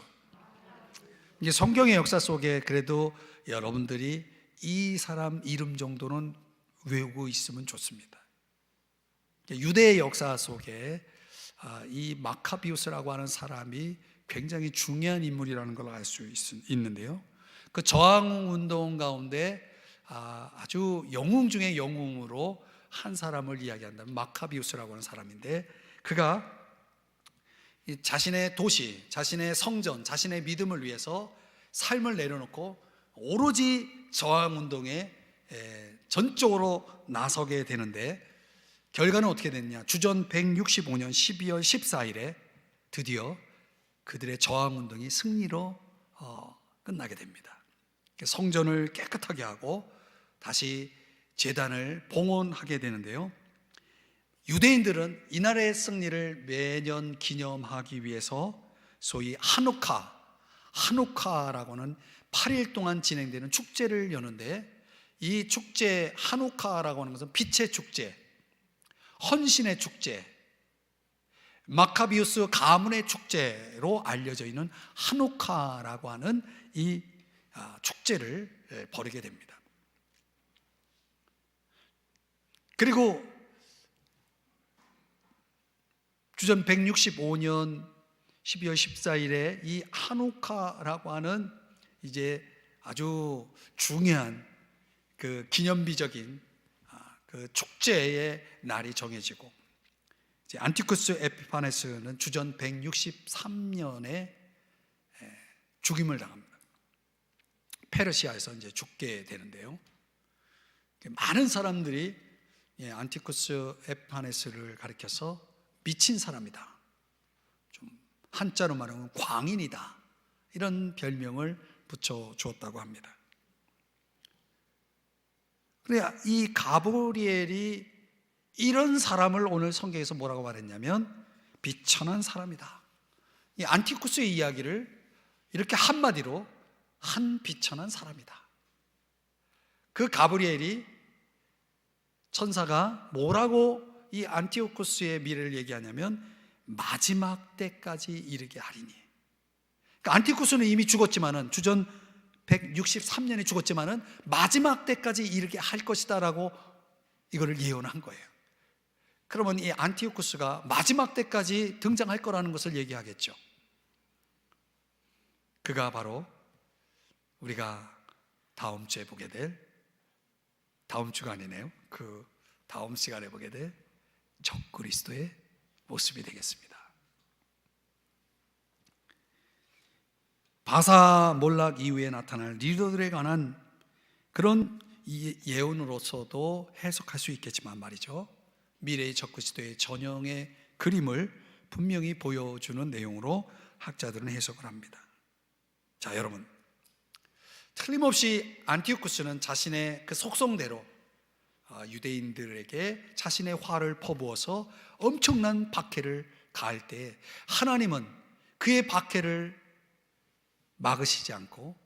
이게 성경의 역사 속에 그래도 여러분들이 이 사람 이름 정도는 외우고 있으면 좋습니다. 유대의 역사 속에 이 마카비우스라고 하는 사람이 굉장히 중요한 인물이라는 걸 알 수 있는데요, 그 저항운동 가운데 아주 영웅 중에 영웅으로 한 사람을 이야기한다면 마카비우스라고 하는 사람인데, 그가 자신의 도시, 자신의 성전, 자신의 믿음을 위해서 삶을 내려놓고 오로지 저항운동에 전적으로 나서게 되는데, 결과는 어떻게 됐냐? 주전 165년 12월 14일에 드디어 그들의 저항운동이 승리로 끝나게 됩니다. 성전을 깨끗하게 하고 다시 제단을 봉헌하게 되는데요, 유대인들은 이날의 승리를 매년 기념하기 위해서 소위 하누카라고 하는 8일 동안 진행되는 축제를 여는데, 이 축제 하누카라고 하는 것은 빛의 축제, 헌신의 축제, 마카비우스 가문의 축제로 알려져 있는 하누카라고 하는 이 축제를 벌이게 됩니다. 그리고 주전 165년 12월 14일에 이 하누카라고 하는 이제 아주 중요한 그 기념비적인 그 축제의 날이 정해지고, 이제 안티쿠스 에피파네스는 주전 163년에 죽임을 당합니다. 페르시아에서 이제 죽게 되는데요. 많은 사람들이 안티쿠스 에파네스를 가리켜서 미친 사람이다, 좀 한자로 말하면 광인이다, 이런 별명을 붙여 주었다고 합니다. 그래, 이 가브리엘이 이런 사람을 오늘 성경에서 뭐라고 말했냐면 비천한 사람이다. 이 안티쿠스의 이야기를 이렇게 한마디로 한 비천한 사람이다. 그 가브리엘이, 천사가 뭐라고 이 안티오쿠스의 미래를 얘기하냐면 마지막 때까지 이르게 하리니. 그러니까 안티쿠스는 이미 죽었지만은, 주전 163년에 죽었지만은 마지막 때까지 이르게 할 것이다 라고 이거를 예언한 거예요. 그러면 이 안티오쿠스가 마지막 때까지 등장할 거라는 것을 얘기하겠죠. 그가 바로 우리가 다음 주에 보게 될, 다음 주가 아니네요, 그 다음 시간에 보게 될 적그리스도의 모습이 되겠습니다. 바사 몰락 이후에 나타날 리더들에 관한 그런 예언으로서도 해석할 수 있겠지만 말이죠, 미래의 적그리스도의 전형의 그림을 분명히 보여주는 내용으로 학자들은 해석을 합니다. 자, 여러분, 틀림없이 안티오쿠스는 자신의 그 속성대로 유대인들에게 자신의 화를 퍼부어서 엄청난 박해를 가할 때 하나님은 그의 박해를 막으시지 않고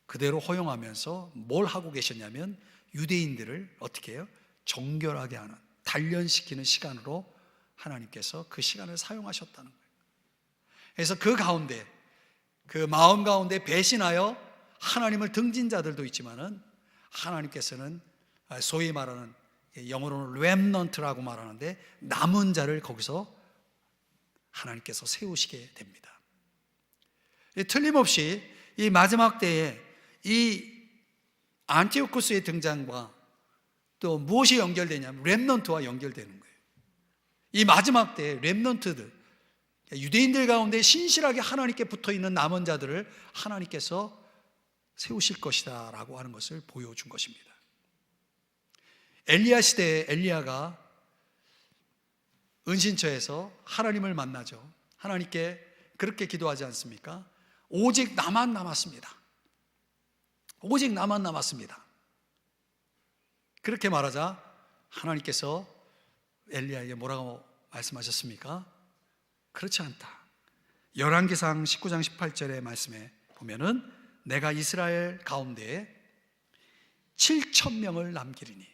그대로 허용하면서 뭘 하고 계셨냐면 유대인들을 어떻게 해요? 정결하게 하는, 단련시키는 시간으로 하나님께서 그 시간을 사용하셨다는 거예요. 그래서 그 가운데, 그 마음 가운데 배신하여 하나님을 등진 자들도 있지만은 하나님께서는 소위 말하는, 영어로는 렘넌트라고 말하는데, 남은 자를 거기서 하나님께서 세우시게 됩니다. 틀림없이 이 마지막 때에 이 안티오쿠스의 등장과 또 무엇이 연결되냐면 렘넌트와 연결되는 거예요. 이 마지막 때에 렘넌트들, 유대인들 가운데 신실하게 하나님께 붙어있는 남은 자들을 하나님께서 세우실 것이다 라고 하는 것을 보여준 것입니다. 엘리야 시대에 엘리야가 은신처에서 하나님을 만나죠. 하나님께 그렇게 기도하지 않습니까? 오직 나만 남았습니다. 오직 나만 남았습니다. 그렇게 말하자 하나님께서 엘리야에게 뭐라고 말씀하셨습니까? 그렇지 않다. 열왕기상 19장 18절의 말씀에 보면은 내가 이스라엘 가운데에 7,000명을 남기리니.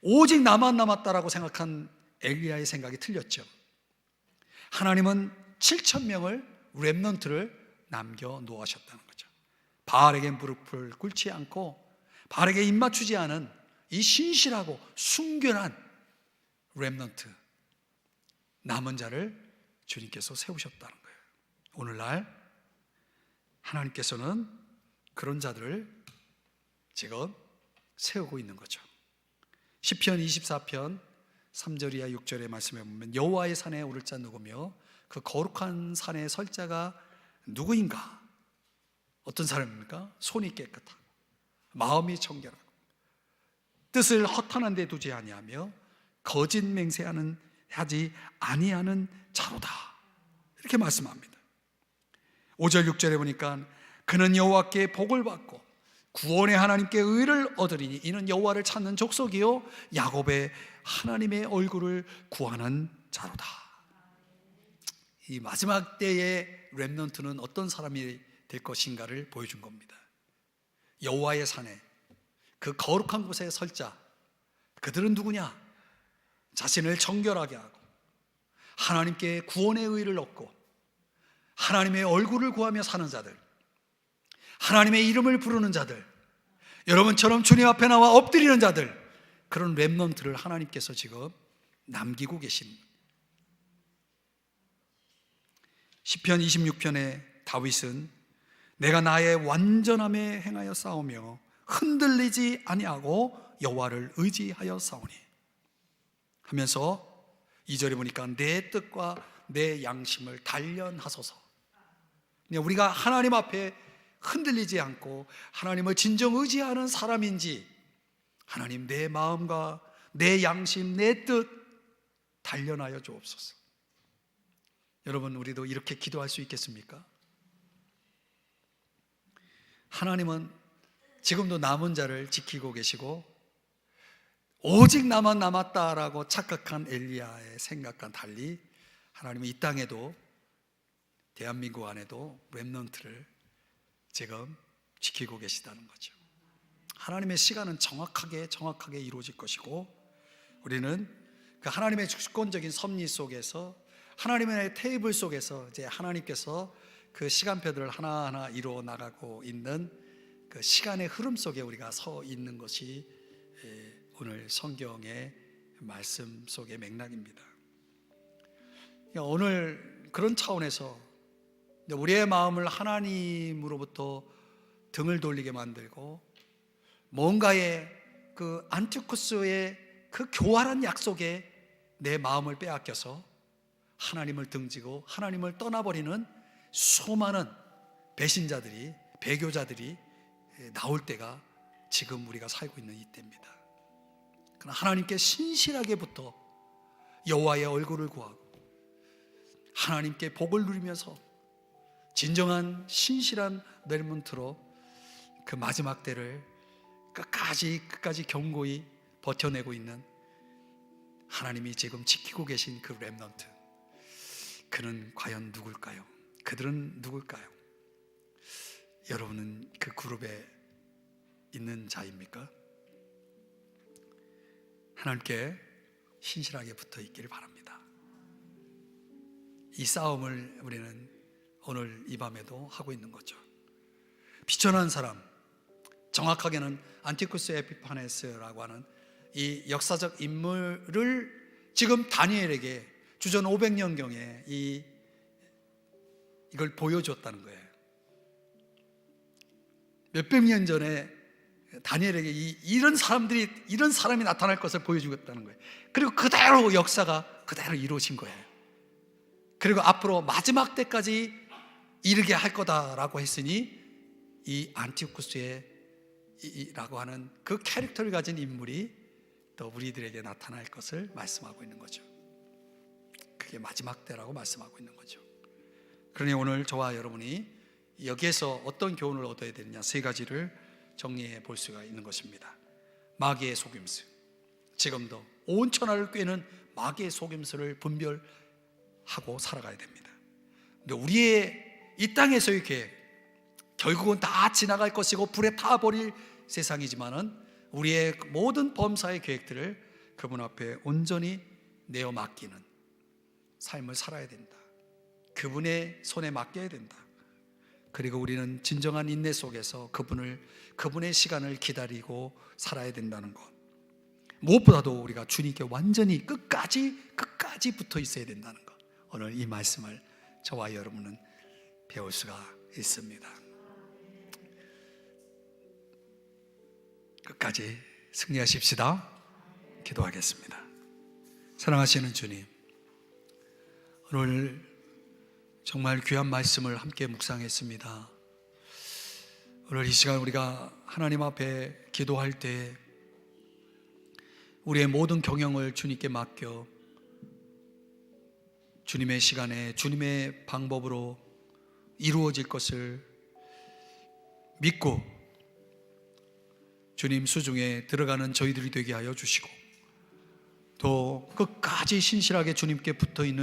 오직 나만 남았다라고 생각한 엘리야의 생각이 틀렸죠. 하나님은 7,000명을, 렘넌트를 남겨 놓으셨다는 거죠. 바알에게 무릎을 꿇지 않고 바알에게 입맞추지 않은 이 신실하고 순결한 렘넌트, 남은 자를 주님께서 세우셨다는 거예요. 오늘날 하나님께서는 그런 자들을 지금 세우고 있는 거죠. 시편 24편 3절 이하 6절의 말씀에 보면 여호와의 산에 오를 자 누구며 그 거룩한 산에 설 자가 누구인가? 어떤 사람입니까? 손이 깨끗하고 마음이 청결하고 뜻을 허탄한 데 두지 아니하며 거짓 맹세하는 하지 아니하는 자로다, 이렇게 말씀합니다. 5절 6절에 보니까 그는 여호와께 복을 받고 구원의 하나님께 의를 얻으리니 이는 여호와를 찾는 족속이요 야곱의 하나님의 얼굴을 구하는 자로다. 이 마지막 때의 렘넌트는 어떤 사람이 될 것인가를 보여준 겁니다. 여호와의 산에, 그 거룩한 곳에 설 자, 그들은 누구냐? 자신을 정결하게 하고 하나님께 구원의 의를 얻고 하나님의 얼굴을 구하며 사는 자들, 하나님의 이름을 부르는 자들, 여러분처럼 주님 앞에 나와 엎드리는 자들, 그런 렘넌트를 하나님께서 지금 남기고 계십니다. 시편 26편의 다윗은 내가 나의 완전함에 행하여 싸우며 흔들리지 아니하고 여호와를 의지하여 싸우니 하면서 2절에 보니까 내 뜻과 내 양심을 단련하소서, 우리가 하나님 앞에 흔들리지 않고 하나님을 진정 의지하는 사람인지, 하나님 내 마음과 내 양심, 내 뜻 단련하여 주옵소서. 여러분, 우리도 이렇게 기도할 수 있겠습니까? 하나님은 지금도 남은 자를 지키고 계시고, 오직 나만 남았다라고 착각한 엘리야의 생각과 달리 하나님은 이 땅에도, 대한민국 안에도 렘넌트를 지금 지키고 계시다는 거죠. 하나님의 시간은 정확하게 이루어질 것이고, 우리는 그 하나님의 주권적인 섭리 속에서, 하나님의 테이블 속에서 이제 하나님께서 그 시간표들을 하나하나 이루어 나가고 있는 그 시간의 흐름 속에 우리가 서 있는 것이 오늘 성경의 말씀 속의 맥락입니다. 오늘 그런 차원에서 우리의 마음을 하나님으로부터 등을 돌리게 만들고, 뭔가의 그 안티쿠스의 그 교활한 약속에 내 마음을 빼앗겨서 하나님을 등지고 하나님을 떠나버리는 수많은 배신자들이, 배교자들이 나올 때가 지금 우리가 살고 있는 이때입니다. 그러나 하나님께 신실하게부터 여호와의 얼굴을 구하고 하나님께 복을 누리면서 진정한 신실한 렘넌트로 그 마지막 때를 끝까지 견고히 버텨내고 있는 하나님이 지금 지키고 계신 그 렘넌트, 그는 과연 누굴까요? 그들은 누굴까요? 여러분은 그 그룹에 있는 자입니까? 하나님께 신실하게 붙어 있기를 바랍니다. 이 싸움을 우리는 오늘 이 밤에도 하고 있는 거죠. 비천한 사람, 정확하게는 안티쿠스 에피파네스라고 하는 이 역사적 인물을 지금 다니엘에게 주전 500년경에 이걸 보여줬다는 거예요. 몇백 년 전에 다니엘에게 이런 사람이 나타날 것을 보여주겠다는 거예요. 그리고 그대로 역사가 그대로 이루어진 거예요. 그리고 앞으로 마지막 때까지 이르게 할 거다라고 했으니, 이 안티쿠스의 라고 하는 그 캐릭터를 가진 인물이 또 우리들에게 나타날 것을 말씀하고 있는 거죠. 그게 마지막 때라고 말씀하고 있는 거죠. 그러니 오늘 저와 여러분이 여기에서 어떤 교훈을 얻어야 되느냐, 세 가지를 정리해 볼 수가 있는 것입니다. 마귀의 속임수, 지금도 온 천하를 꿰는 마귀의 속임수를 분별하고 살아가야 됩니다. 근데 우리의 이 땅에서의 계획, 결국은 다 지나갈 것이고 불에 타버릴 세상이지만은 우리의 모든 범사의 계획들을 그분 앞에 온전히 내어 맡기는 삶을 살아야 된다. 그분의 손에 맡겨야 된다. 그리고 우리는 진정한 인내 속에서 그분의 시간을 기다리고 살아야 된다는 것. 무엇보다도 우리가 주님께 완전히 끝까지 붙어 있어야 된다는 것. 오늘 이 말씀을 저와 여러분은 배울 수가 있습니다. 끝까지 승리하십시다. 기도하겠습니다. 사랑하시는 주님, 오늘 정말 귀한 말씀을 함께 묵상했습니다. 오늘 이 시간 우리가 하나님 앞에 기도할 때 우리의 모든 경영을 주님께 맡겨 주님의 시간에 주님의 방법으로 이루어질 것을 믿고 주님 수중에 들어가는 저희들이 되게 하여 주시고, 또 끝까지 신실하게 주님께 붙어 있는